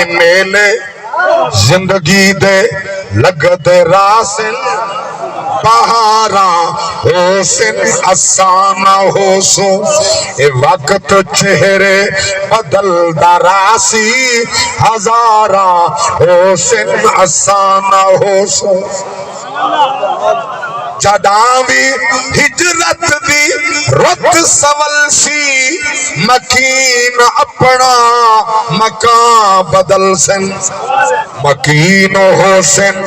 میلے زندگی دے لگدے راسل بہاراں حسن افسانہ ہوسو اے وقت چہرے بدل دراسی ہزاراں حسن افسانہ ہوسو جداوی ہجرت دی رت سول سی مکین اپنا مکان بدل سن مکین حسن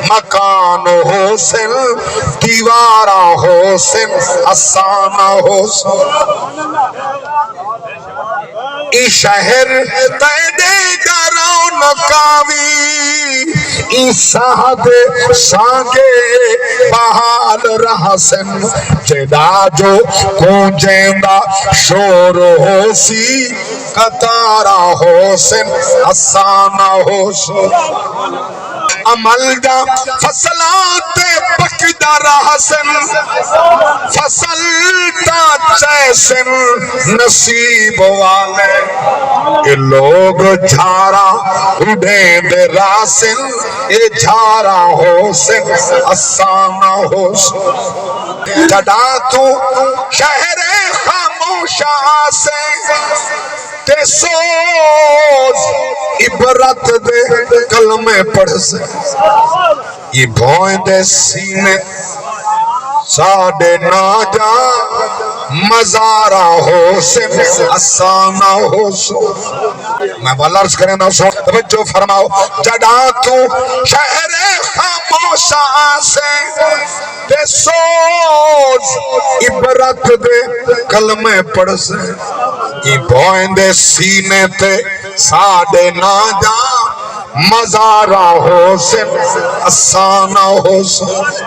مکان حسن دیوارا حسن افسانہ حسن ای شہر تیدے گرون کاوی ای سہد سانگے بحال رہسن جدا جو کونجیندہ شور ہوسی قطارہ حسن افسانہ حسن عمل دا فصلات پکدہ رہسن فصل تا چیسن نصیب والے اے لوگ جھارا اڑیں دے راسن اے جھارا حسن افسانہ حسن جدا تو شہر خاموشہ سے تے سوز عبرت دے کلمے پڑھ سے یہ بھوئیں دے سینے ساڑے نا جا مزارہ حسن افسانہ حسن میں والارز کریں نا سو توجہ فرماؤ جڑا تو شہر خاموشہ سے تے سوز عبرت دے کلمے پڑھ سے یہ بھوئیں دے سینے تے ساڑے نا جا مزارہ حسن افسانہ حسن